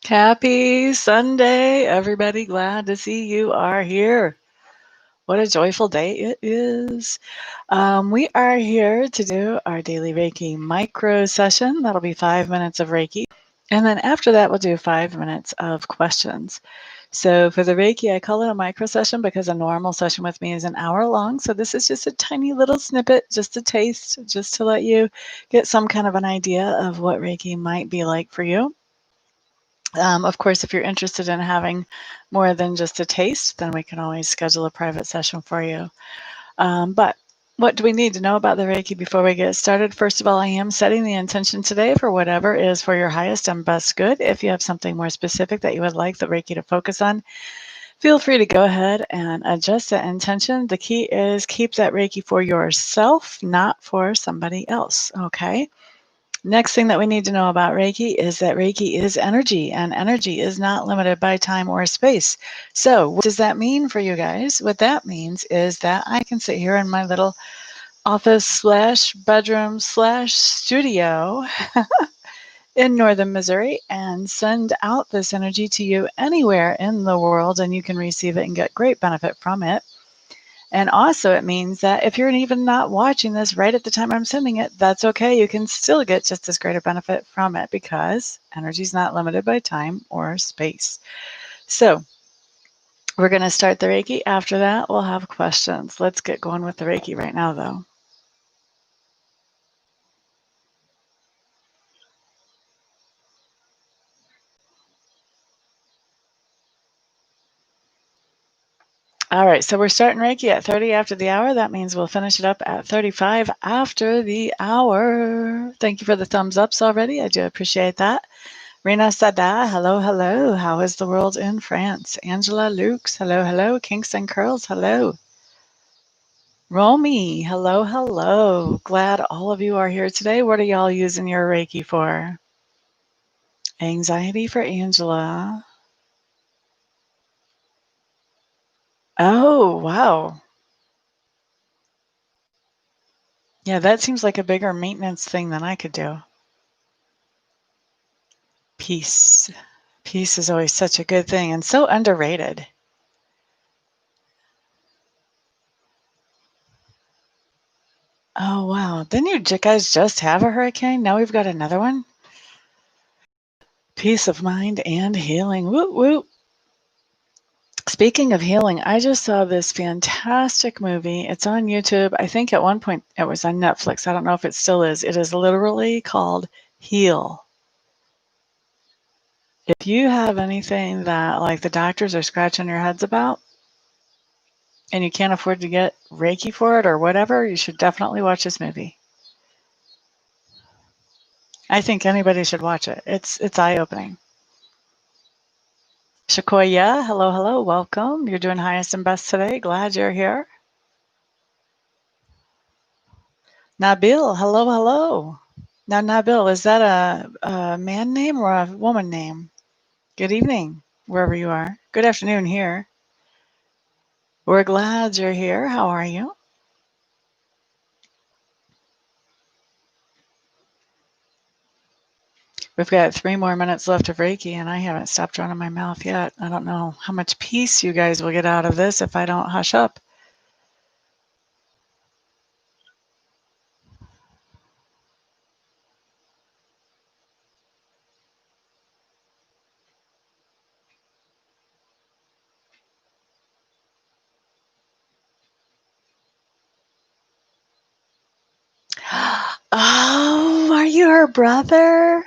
Happy Sunday, everybody. Glad to see you are here. What a joyful day it is. We are here to do our daily Reiki micro session. That'll be 5 minutes of Reiki. And then after that, we'll do 5 minutes of questions. So for the Reiki, I call it a micro session because a normal session with me is an hour long. So this is just a tiny little snippet, just a taste, just to let you get some kind of an idea of what Reiki might be like for you. Of course, if you're interested in having more than just a taste, then we can always schedule a private session for you. But what do we need to know about the Reiki before we get started? First of all, I am setting the intention today for whatever is for your highest and best good. If you have something more specific that you would like the Reiki to focus on, feel free to go ahead and adjust that intention. The key is keep that Reiki for yourself, not for somebody else, okay? Next thing that we need to know about Reiki is that Reiki is energy, and energy is not limited by time or space. So what does that mean for you guys? What that means is that I can sit here in my little office slash bedroom slash studio in northern Missouri and send out this energy to you anywhere in the world, and you can receive it and get great benefit from it. And also, it means that if you're even not watching this right at the time I'm sending it, that's okay. You can still get just as great a benefit from it because energy is not limited by time or space. So, we're going to start the Reiki. After that, we'll have questions. Let's get going with the Reiki right now, though. All right, so we're starting Reiki at 30 after the hour. That means we'll finish it up at 35 after the hour. Thank you for the thumbs ups already. I do appreciate that. Rena Sada, hello, hello. How is the world in France? Angela Lukes, hello, hello. Kingston Curls, hello. Romy, hello, hello. Glad all of you are here today. What are y'all using your Reiki for? Anxiety for Angela. Oh, wow. Yeah, that seems like a bigger maintenance thing than I could do. Peace. Peace is always such a good thing and so underrated. Oh, wow. Didn't you guys just have a hurricane? Now we've got another one? Peace of mind and healing. Whoop, whoop. Speaking of healing, I just saw this fantastic movie. It's on YouTube. I think at one point it was on Netflix. I don't know if it still is. It is literally called Heal. If you have anything that like the doctors are scratching your heads about and you can't afford to get Reiki for it or whatever, you should definitely watch this movie. I think anybody should watch it. It's eye-opening. Shakoya, hello, hello, welcome. You're doing highest and best today. Glad you're here. Nabil, hello, hello. Now, Nabil, is that a man name or a woman name? Good evening, wherever you are. Good afternoon here. We're glad you're here. How are you? We've got 3 more minutes left of Reiki, and I haven't stopped running my mouth yet. I don't know how much peace you guys will get out of this if I don't hush up. Oh, are you her brother?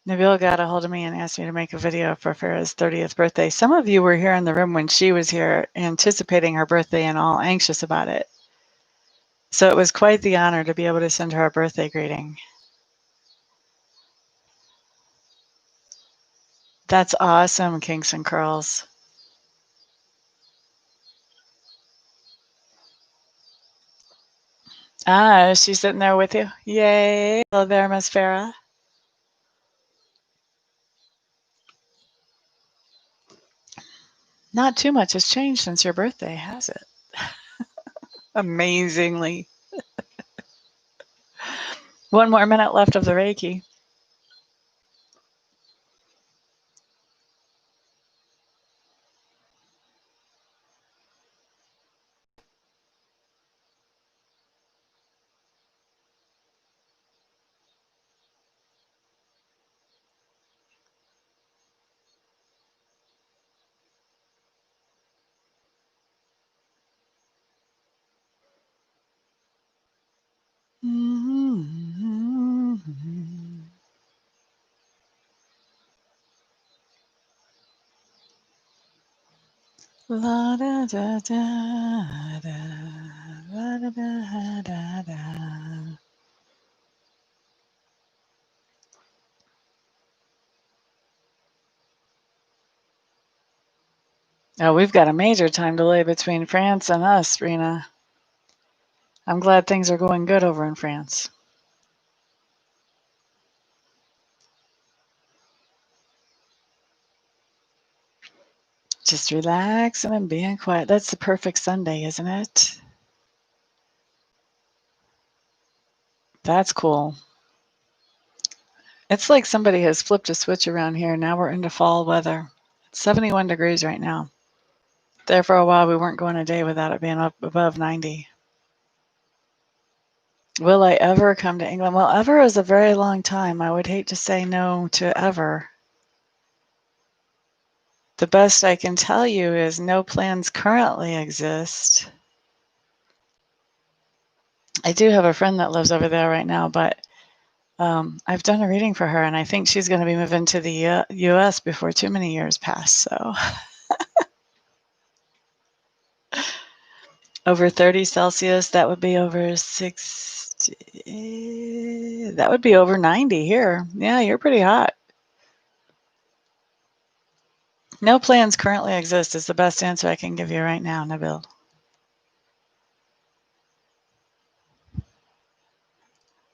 Nabil got a hold of me and asked me to make a video for Farah's 30th birthday. Some of you were here in the room when she was here anticipating her birthday and all anxious about it. So it was quite the honor to be able to send her a birthday greeting. That's awesome, Kingston Curls. Ah, is she sitting there with you? Yay. Hello there, Miss Farah. Not too much has changed since your birthday, has it? Amazingly. One more minute left of the Reiki. La da da da da, la da da da da. Oh, we've got a major time delay between France and us, Rena. I'm glad things are going good over in France. Just relaxing and being quiet. That's the perfect Sunday, isn't it? That's cool. It's like somebody has flipped a switch around here. Now we're into fall weather. It's 71 degrees right now. There for a while, we weren't going a day without it being up above 90. Will I ever come to England? Well, ever is a very long time. I would hate to say no to ever. The best I can tell you is no plans currently exist. I do have a friend that lives over there right now, but I've done a reading for her, and I think she's going to be moving to the U.S. before too many years pass. So over 30 Celsius, that would be over 60. That would be over 90 here. Yeah, you're pretty hot. No plans currently exist is the best answer I can give you right now, Nabil.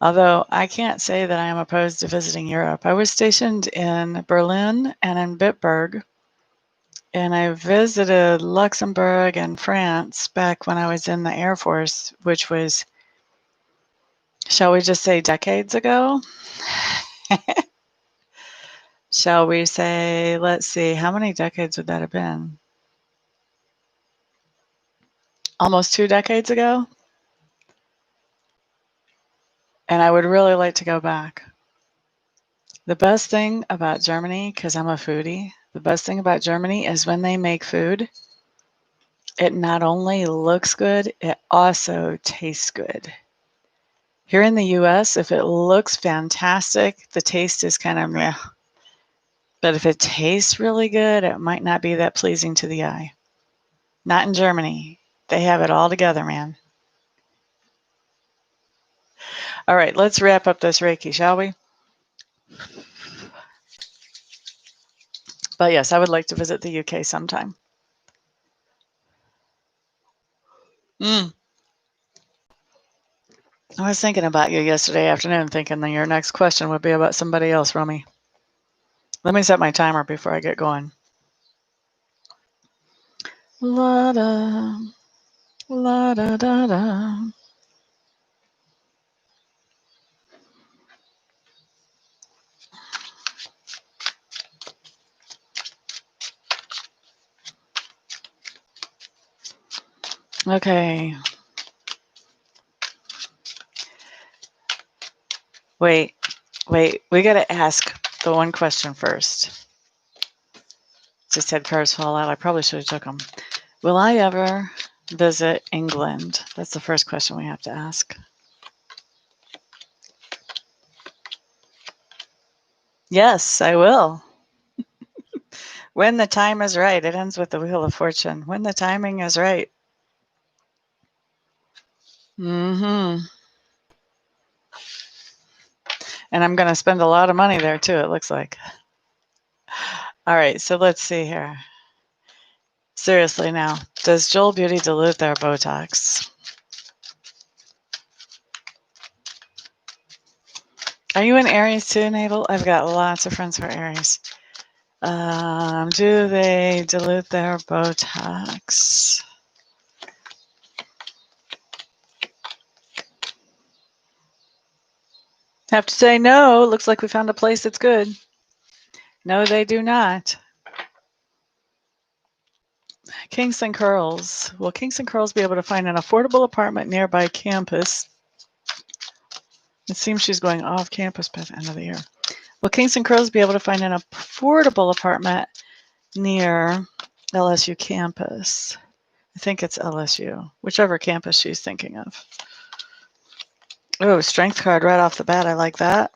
Although I can't say that I am opposed to visiting Europe. I was stationed in Berlin and in Bitburg, and I visited Luxembourg and France back when I was in the Air Force, which was, shall we just say, decades ago? Shall we say, let's see, how many decades would that have been? Almost 2 decades ago? And I would really like to go back. The best thing about Germany, because I'm a foodie, the best thing about Germany is when they make food, it not only looks good, it also tastes good. Here in the US, if it looks fantastic, the taste is kind of meh. But if it tastes really good, it might not be that pleasing to the eye. Not in Germany. They have it all together, man. All right, let's wrap up this Reiki, shall we? But yes, I would like to visit the UK sometime. I was thinking about you yesterday afternoon, thinking that your next question would be about somebody else, Romy. Let me set my timer before I get going. La da, la da da da. Okay. Wait. We got to ask the one question first. Just had cards fall out. I probably should have took them. Will I ever visit England? That's the first question we have to ask. Yes, I will. When the time is right. It ends with the Wheel of Fortune. When the timing is right. And I'm going to spend a lot of money there too, it looks like. All right, so let's see here. Seriously now, does Joel Beauty dilute their Botox? Are you in Aries too, Natal? I've got lots of friends who are Aries. Do they dilute their Botox? Have to say no. Looks like we found a place that's good. No, they do not. Kingston Curls. Will Kingston Curls be able to find an affordable apartment nearby campus? It seems she's going off campus by the end of the year. Will Kingston Curls be able to find an affordable apartment near LSU campus? I think it's LSU, whichever campus she's thinking of. Oh, strength card right off the bat. I like that.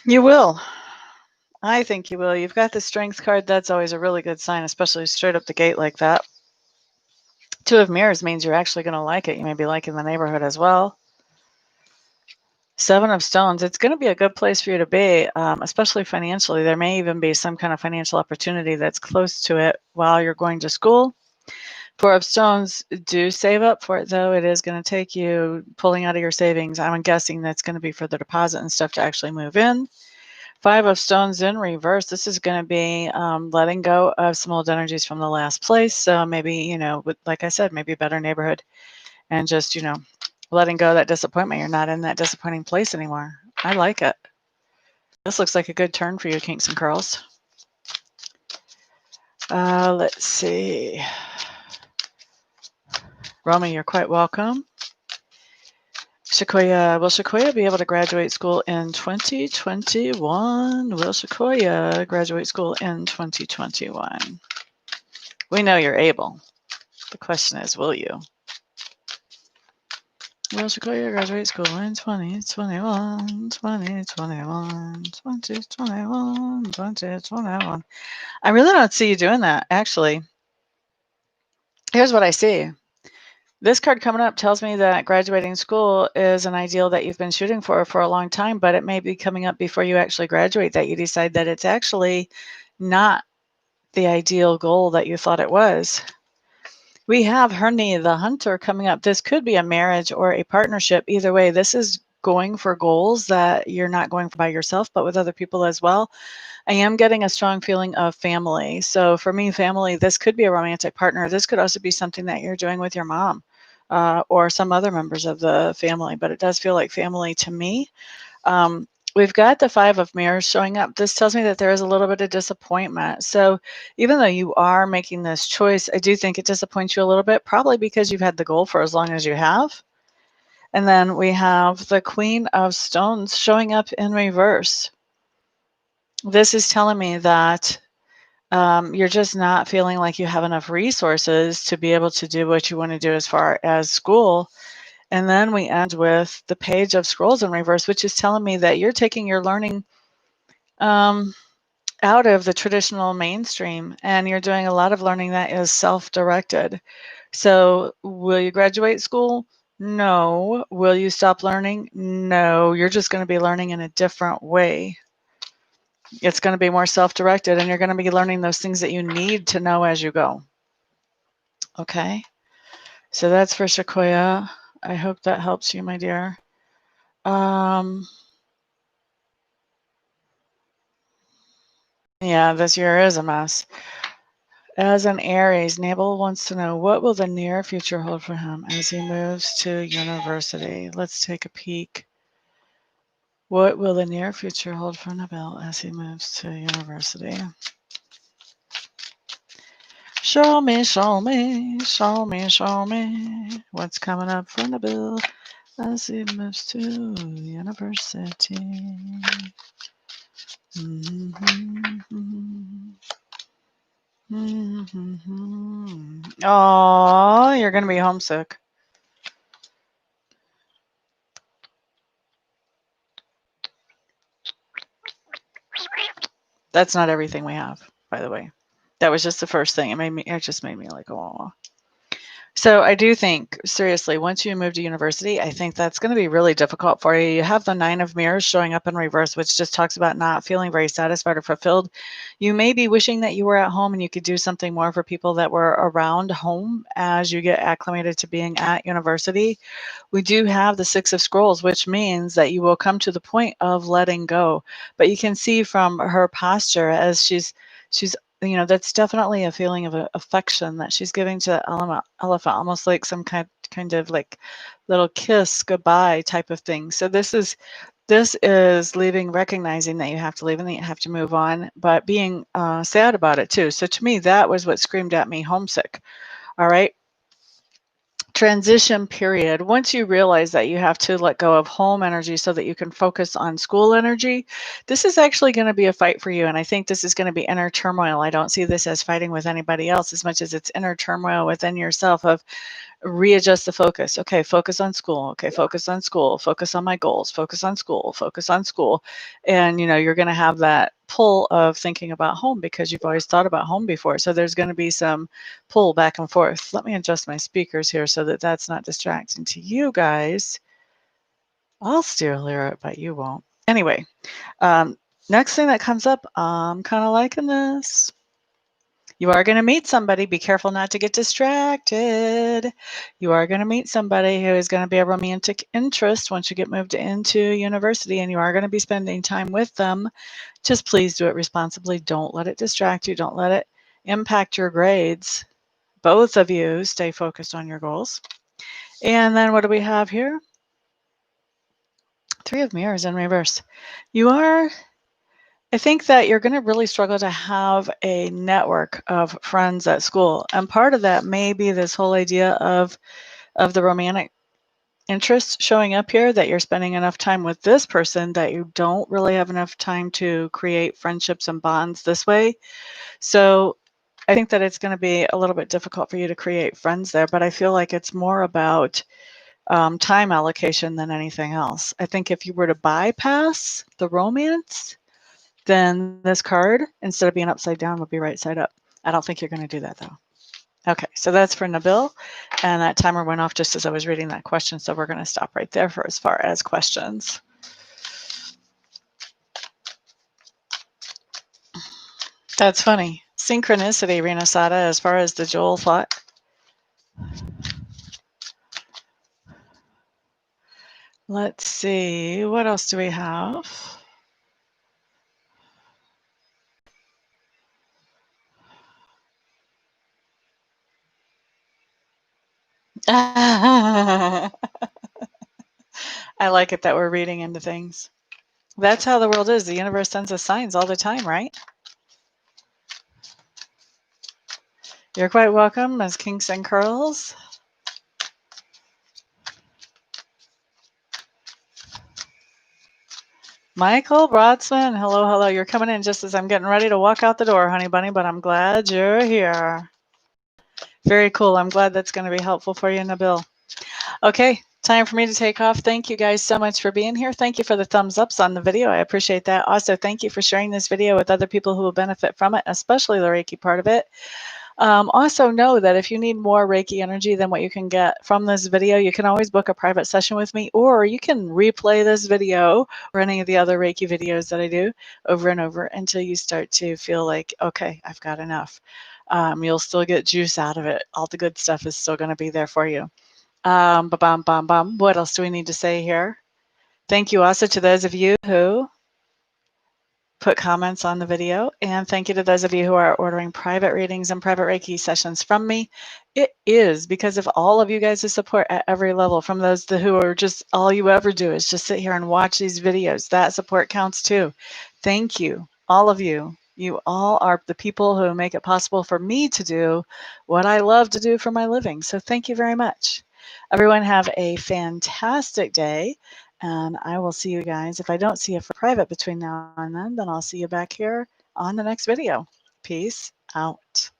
You will. I think you will. You've got the strength card. That's always a really good sign, especially straight up the gate like that. Two of mirrors means you're actually going to like it. You may be liking the neighborhood as well. Seven of stones. It's going to be a good place for you to be, especially financially. There may even be some kind of financial opportunity that's close to it while you're going to school. Four of stones. Do save up for it, though. It is going to take you pulling out of your savings. I'm guessing that's going to be for the deposit and stuff to actually move in. Five of stones in reverse. This is going to be letting go of some old energies from the last place. So maybe, like I said, maybe a better neighborhood and just, letting go of that disappointment. You're not in that disappointing place anymore. I like it. This looks like a good turn for you, Kinks and Curls. Let's see. Romy, you're quite welcome. Sequoia, will Sequoia be able to graduate school in 2021? Will Sequoia graduate school in 2021? We know you're able. The question is, will you? Will Sequoia graduate school in 2021, 2021, 2021, 2021? I really don't see you doing that, actually. Here's what I see. This card coming up tells me that graduating school is an ideal that you've been shooting for a long time, but it may be coming up before you actually graduate that you decide that it's actually not the ideal goal that you thought it was. We have Hernie the Hunter coming up. This could be a marriage or a partnership. Either way, this is going for goals that you're not going for by yourself, but with other people as well. I am getting a strong feeling of family. So for me, family, this could be a romantic partner. This could also be something that you're doing with your mom or some other members of the family, but it does feel like family to me. We've got the Five of Mirrors showing up. This tells me that there is a little bit of disappointment. So even though you are making this choice, I do think it disappoints you a little bit, probably because you've had the goal for as long as you have. And then we have the Queen of Stones showing up in reverse. This is telling me that you're just not feeling like you have enough resources to be able to do what you want to do as far as school. And then we end with the Page of Scrolls in reverse, which is telling me that you're taking your learning out of the traditional mainstream, and you're doing a lot of learning that is self-directed. So will you graduate school? No. Will you stop learning? No. You're just going to be learning in a different way. It's going to be more self-directed, and you're going to be learning those things that you need to know as you go. Okay. So that's for Sequoia. I hope that helps you, my dear. Yeah, this year is a mess. As an Aries, Nabal wants to know, what will the near future hold for him as he moves to university? Let's take a peek. What will the near future hold for Nabil as he moves to university? Show me, show me, show me, show me what's coming up for Nabil as he moves to university. Oh, you're going to be homesick. That's not everything we have, by the way. That was just the first thing. It just made me like, oh. So I do think, seriously, once you move to university, I think that's going to be really difficult for you. You have the Nine of Mirrors showing up in reverse, which just talks about not feeling very satisfied or fulfilled. You may be wishing that you were at home and you could do something more for people that were around home as you get acclimated to being at university. We do have the Six of Scrolls, which means that you will come to the point of letting go. But you can see from her posture as she's that's definitely a feeling of affection that she's giving to the elephant, almost like some kind of like little kiss goodbye type of thing. So this is leaving, recognizing that you have to leave and that you have to move on, but being sad about it too. So to me, that was what screamed at me, homesick. All right. Transition period. Once you realize that you have to let go of home energy so that you can focus on school energy, this is actually going to be a fight for you. And I think this is going to be inner turmoil. I don't see this as fighting with anybody else as much as it's inner turmoil within yourself of readjust the focus. Okay, focus on school. Okay, focus on school. Focus on my goals. Focus on school. Focus on school. And you're going to have that pull of thinking about home because you've always thought about home before. So there's going to be some pull back and forth. Let me adjust my speakers here so that that's not distracting to you guys. I'll still hear it, but you won't. Anyway, next thing that comes up, I'm kind of liking this. You are going to meet somebody. Be careful not to get distracted. You are going to meet somebody who is going to be a romantic interest once you get moved into university, and you are going to be spending time with them. Just please do it responsibly. Don't let it distract you. Don't let it impact your grades. Both of you stay focused on your goals. And then what do we have here? Three of Mirrors in reverse. I think that you're going to really struggle to have a network of friends at school. And part of that may be this whole idea of the romantic interest showing up here, that you're spending enough time with this person that you don't really have enough time to create friendships and bonds this way. So I think that it's going to be a little bit difficult for you to create friends there, but I feel like it's more about time allocation than anything else. I think if you were to bypass the romance, then this card, instead of being upside down, would be right side up. I don't think you're going to do that, though. Okay, so that's for Nabil, and that timer went off just as I was reading that question, so we're going to stop right there for as far as questions. That's funny. Synchronicity, Rena Sada, as far as the Joel thought. Let's see, what else do we have? I like it that we're reading into things. That's how the world is. The universe sends us signs all the time, right? You're quite welcome, Ms. Kinks and Curls. Michael Brodsman, hello, hello. You're coming in just as I'm getting ready to walk out the door, honey bunny, but I'm glad you're here. Very cool. I'm glad that's going to be helpful for you, Nabil. Okay, time for me to take off. Thank you guys so much for being here. Thank you for the thumbs ups on the video. I appreciate that. Also, thank you for sharing this video with other people who will benefit from it, especially the Reiki part of it. Also know that if you need more Reiki energy than what you can get from this video, you can always book a private session with me, or you can replay this video or any of the other Reiki videos that I do over and over until you start to feel like, okay, I've got enough. You'll still get juice out of it. All the good stuff is still going to be there for you. What else do we need to say here? Thank you also to those of you who put comments on the video, and thank you to those of you who are ordering private readings and private Reiki sessions from me. It is because of all of you guys' support at every level, from those who are just, all you ever do is just sit here and watch these videos. That support counts too. Thank you, all of you. You all are the people who make it possible for me to do what I love to do for my living. So thank you very much. Everyone have a fantastic day. And I will see you guys. If I don't see you for private between now and then I'll see you back here on the next video. Peace out.